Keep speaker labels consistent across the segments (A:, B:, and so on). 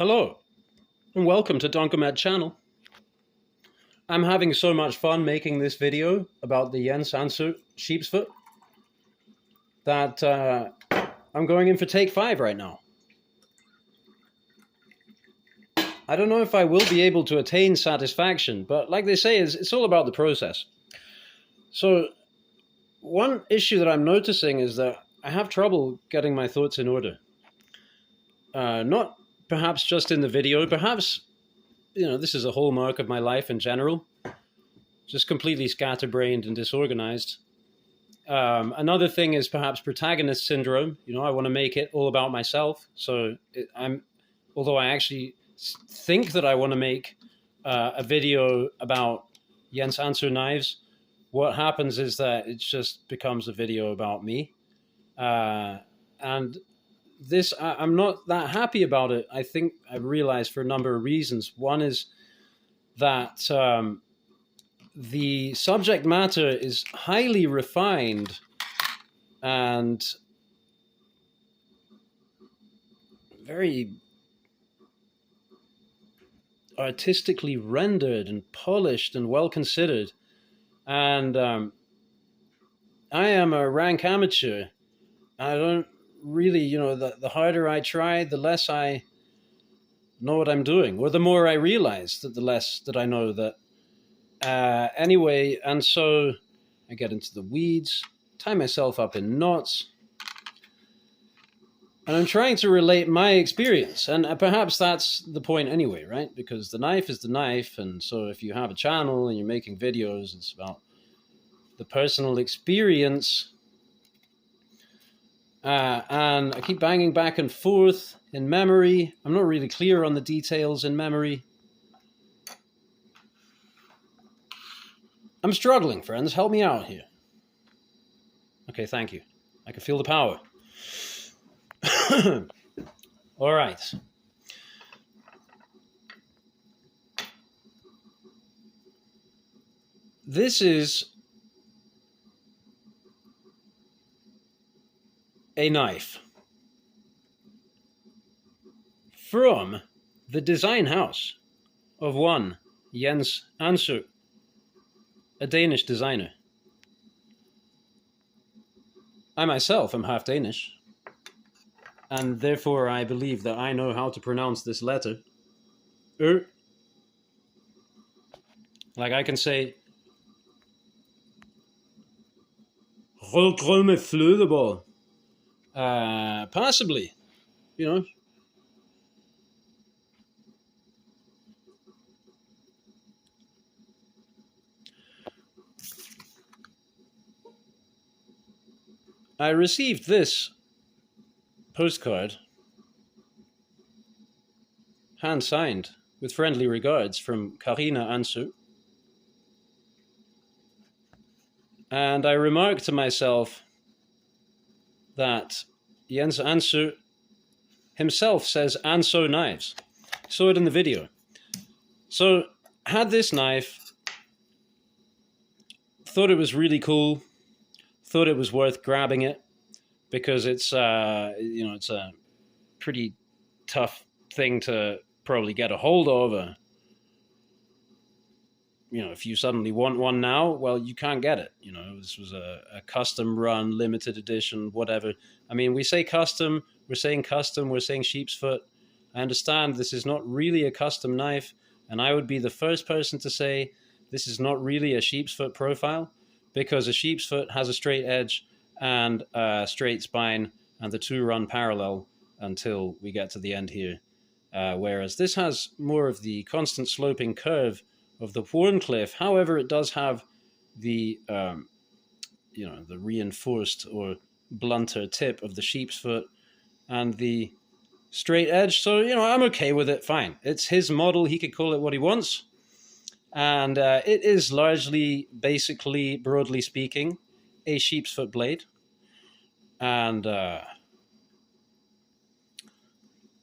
A: Hello, and welcome to Donkomed channel. I'm having so much fun making this video about the Anso Sheepsfoot that I'm going in for take 5 right now. I don't know if I will be able to attain satisfaction, but like they say, it's all about the process. So one issue that I'm noticing is that I have trouble getting my thoughts in order. Not perhaps just in the video, perhaps, this is a hallmark of my life in general. Just completely scatterbrained and disorganized. Another thing is perhaps protagonist syndrome. I want to make it all about myself. So although I actually think that I want to make a video about Jens Anso knives, what happens is that it just becomes a video about me. And this, I'm not that happy about it. I think I've realized for a number of reasons. One is that the subject matter is highly refined and very artistically rendered and polished and well considered. And I am a rank amateur. I don't really, the harder I try, the less I know what I'm doing, or the more I realize that the less that I know that. Anyway, and so I get into the weeds, tie myself up in knots, and I'm trying to relate my experience. And perhaps that's the point anyway, right? Because the knife is the knife, and so if you have a channel and you're making videos, it's about the personal experience. And I keep banging back and forth in memory. I'm not really clear on the details in memory. I'm struggling, friends. Help me out here. Okay, thank you. I can feel the power. All right. This is a knife from the design house of one Jens Anso, a Danish designer. I myself am half Danish, and therefore I believe that I know how to pronounce this letter. Like I can say, possibly, I received this postcard, hand-signed, with friendly regards from Karina Anso. And I remarked to myself that Jens Anso himself says Anso knives. Saw it in the video. So, had this knife, thought it was really cool, thought it was worth grabbing it, because it's it's a pretty tough thing to probably get a hold of. If you suddenly want one now, well, you can't get it. This was a custom run, limited edition, whatever. I mean, we say custom, we're saying Sheepsfoot. I understand this is not really a custom knife, and I would be the first person to say this is not really a Sheepsfoot profile, because a Sheepsfoot has a straight edge and a straight spine, and the two run parallel until we get to the end here. Whereas this has more of the constant sloping curve of the Warncliffe. However, it does have the, the reinforced or blunter tip of the Sheepsfoot and the straight edge. So, I'm okay with it. Fine. It's his model. He could call it what he wants. And it is largely, basically, broadly speaking, a Sheepsfoot blade. And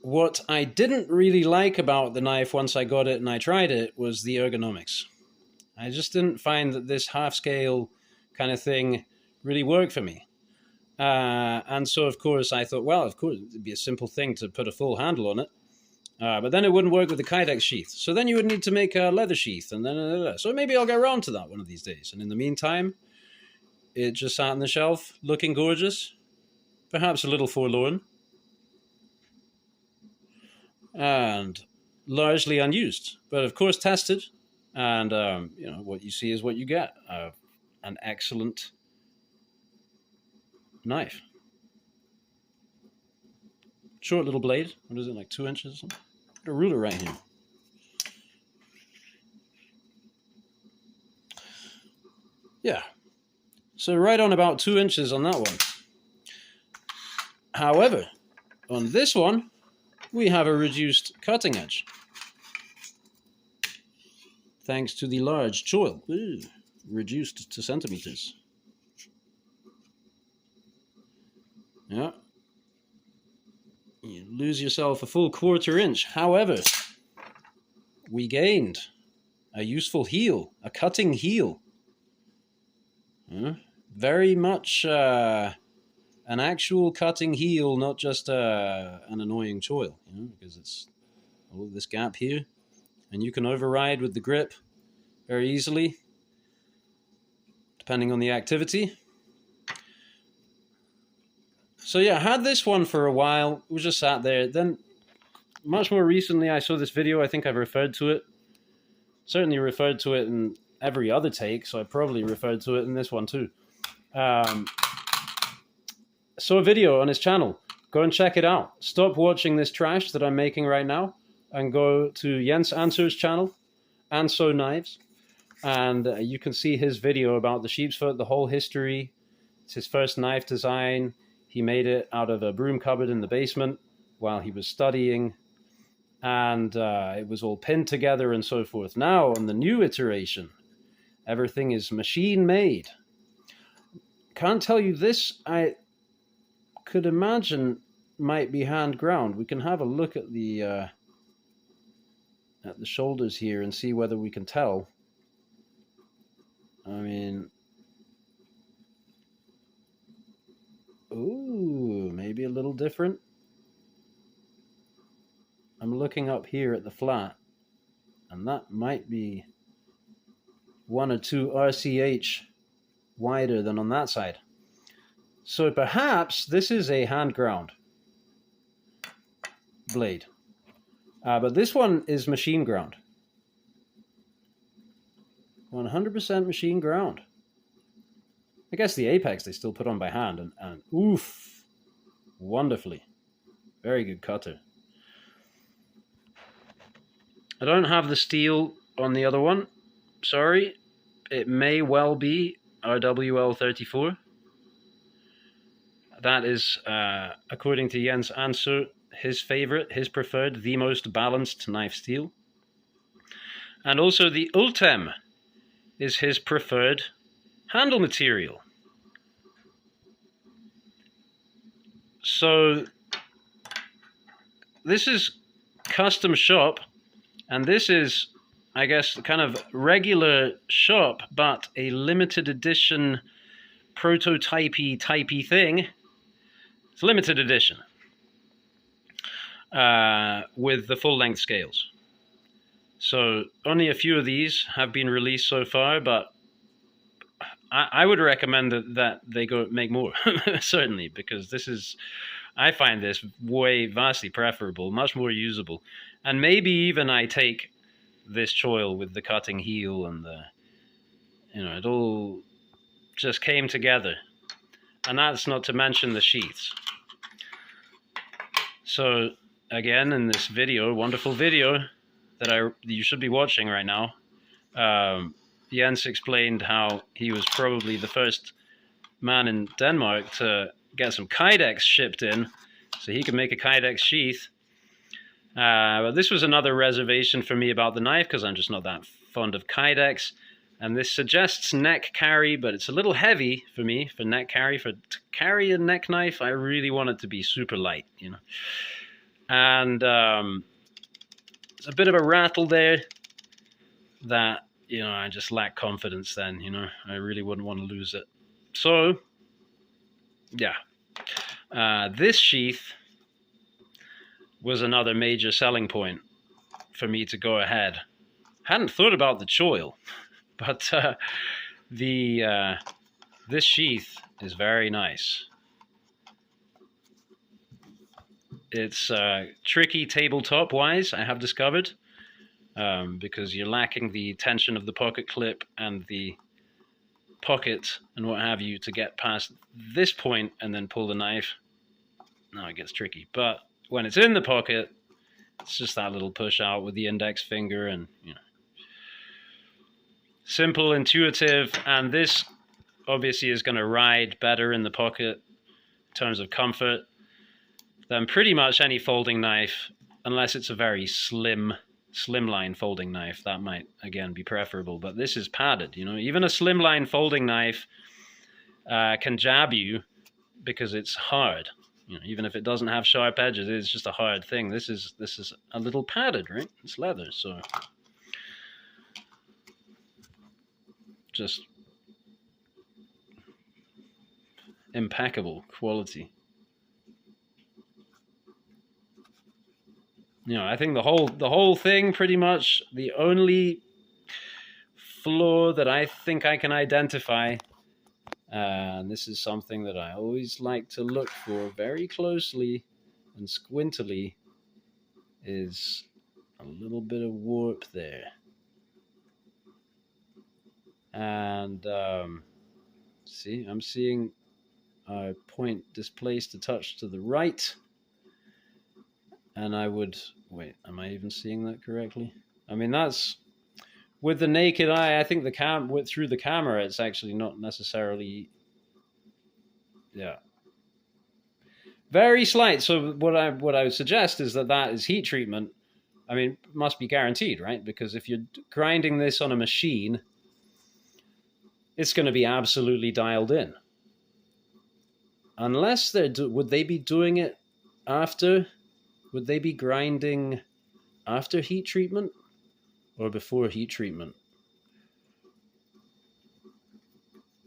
A: what I didn't really like about the knife once I got it and I tried it was the ergonomics. I just didn't find that this half-scale kind of thing really worked for me. And so, of course, I thought, well, of course, it'd be a simple thing to put a full handle on it. But then it wouldn't work with the Kydex sheath. So then you would need to make a leather sheath. And then, so maybe I'll get around to that one of these days. And in the meantime, it just sat on the shelf, looking gorgeous, perhaps a little forlorn, and largely unused. But of course, tested. And, what you see is what you get. An excellent knife. Short little blade. What is it, like 2 inches or something? Got a ruler right here. Yeah. So right on about 2 inches on that one. However, on this one, we have a reduced cutting edge. Thanks to the large choil. Ooh, reduced to centimeters. Yeah. You lose yourself a full 1/4 inch. However, we gained a useful heel, a cutting heel. Very much an actual cutting heel, not just an annoying choil, because it's all this gap here. And you can override with the grip very easily, depending on the activity. So yeah, I had this one for a while. It was just sat there. Then, much more recently, I saw this video. I think I've referred to it. Certainly referred to it in every other take, so I probably referred to it in this one too. Saw a video on his channel. Go and check it out. Stop watching this trash that I'm making right now and go to Jens Anso's channel, Anso Knives, and you can see his video about the Sheepsfoot, the whole history. It's his first knife design. He made it out of a broom cupboard in the basement while he was studying, and it was all pinned together and so forth. Now, on the new iteration, everything is machine-made. Can't tell you this, I could imagine might be hand-ground. We can have a look at the shoulders here and see whether we can tell. I mean, ooh, maybe a little different. I'm looking up here at the flat, and that might be 1 or 2 RCH wider than on that side. So perhaps this is a hand ground blade. But this one is machine ground. 100% machine ground. I guess the apex they still put on by hand, and oof, wonderfully. Very good cutter. I don't have the steel on the other one. Sorry. It may well be RWL34. That is, according to Jens Anso, his favorite, his preferred, the most balanced knife steel. And also the Ultem is his preferred handle material. So this is custom shop, and this is, I guess, kind of regular shop, but a limited edition prototypey thing. It's limited edition with the full-length scales. So only a few of these have been released so far, but I would recommend that they go make more, certainly, because this is, I find this vastly preferable, much more usable. And maybe even I take this choil with the cutting heel and the, it all just came together. And that's not to mention the sheaths. So again, in this video, wonderful video that you should be watching right now, Jens explained how he was probably the first man in Denmark to get some Kydex shipped in so he could make a Kydex sheath. But this was another reservation for me about the knife because I'm just not that fond of Kydex. And this suggests neck carry, but it's a little heavy for me for neck carry. To carry a neck knife, I really want it to be super light, And there's a bit of a rattle there that, I just lack confidence then, I really wouldn't want to lose it. So, yeah. This sheath, was another major selling point for me to go ahead. Hadn't thought about the choil, but this sheath is very nice. It's tricky tabletop wise, I have discovered, because you're lacking the tension of the pocket clip and the pocket and what have you to get past this point and then pull the knife. Now it gets tricky, but when it's in the pocket, it's just that little push out with the index finger, and simple, intuitive, and this obviously is going to ride better in the pocket in terms of comfort than pretty much any folding knife, unless it's a very slimline folding knife. That might again be preferable, but this is padded. Even a slimline folding knife can jab you because it's hard. Even if it doesn't have sharp edges, it's just a hard thing. This is a little padded, right? It's leather, so just impeccable quality. I think the whole thing, pretty much the only flaw that I think I can identify, and this is something that I always like to look for very closely and squintily, is a little bit of warp there. And see, I'm seeing a point displaced a touch to the right. And I would, wait, am I even seeing that correctly? I mean, that's, with the naked eye, I think through the camera, it's actually not necessarily, very slight. So what I would suggest is that is heat treatment. I mean, must be guaranteed, right? Because if you're grinding this on a machine, it's going to be absolutely dialed in. Unless would they be doing it after? Would they be grinding after heat treatment or before heat treatment?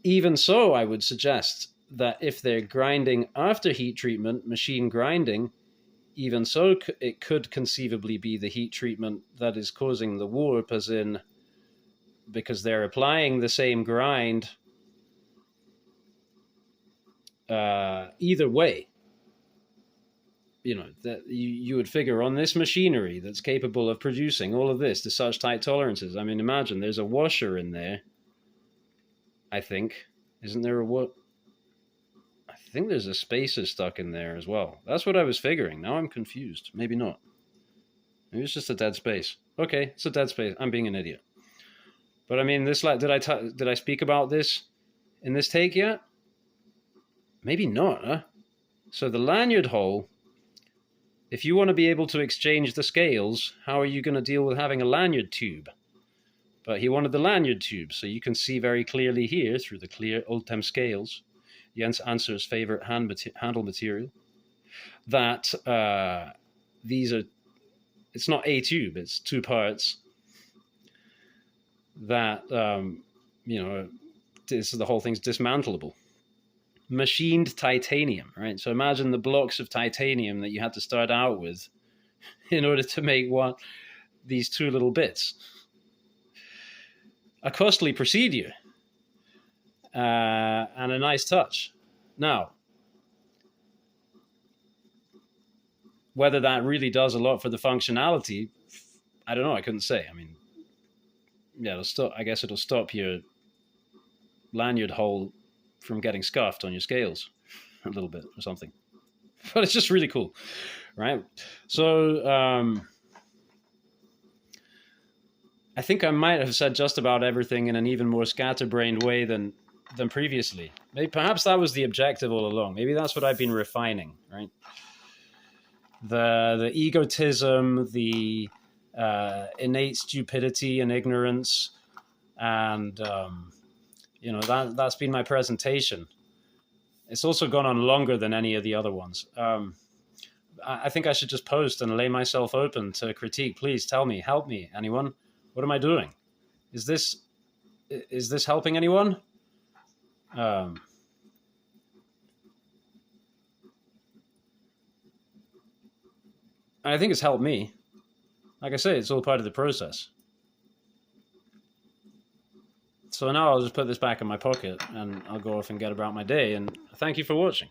A: Even so, I would suggest that if they're grinding after heat treatment, machine grinding, even so, it could conceivably be the heat treatment that is causing the warp, as in, because they're applying the same grind either way. That you would figure on this machinery that's capable of producing all of this to such tight tolerances. I mean, imagine there's a washer in there. I think, isn't there I think there's a spacer stuck in there as well. That's what I was figuring. Now I'm confused. Maybe not. Maybe it's just a dead space. Okay, it's a dead space. I'm being an idiot. But I mean, did I speak about this in this take yet? Maybe not, huh? So the lanyard hole, if you want to be able to exchange the scales, how are you going to deal with having a lanyard tube? But he wanted the lanyard tube, so you can see very clearly here through the clear Ultem scales, Jens Anso's favorite handle material, that it's not a tube, it's two parts. That, the whole thing's dismantleable. Machined titanium, right? So imagine the blocks of titanium that you had to start out with in order to make these two little bits. A costly procedure and a nice touch. Now, whether that really does a lot for the functionality, I don't know. I couldn't say. I mean, I guess it'll stop your lanyard hole from getting scuffed on your scales a little bit or something. But it's just really cool, right? So I think I might have said just about everything in an even more scatterbrained way than previously. Perhaps that was the objective all along. Maybe that's what I've been refining, right? The egotism, the innate stupidity and ignorance, and that's been my presentation. It's also gone on longer than any of the other ones. I think I should just post and lay myself open to critique. Please tell me, help me, anyone. What am I doing? Is this helping anyone? And I think it's helped me. Like I say, it's all part of the process. So now I'll just put this back in my pocket and I'll go off and get about my day. And thank you for watching.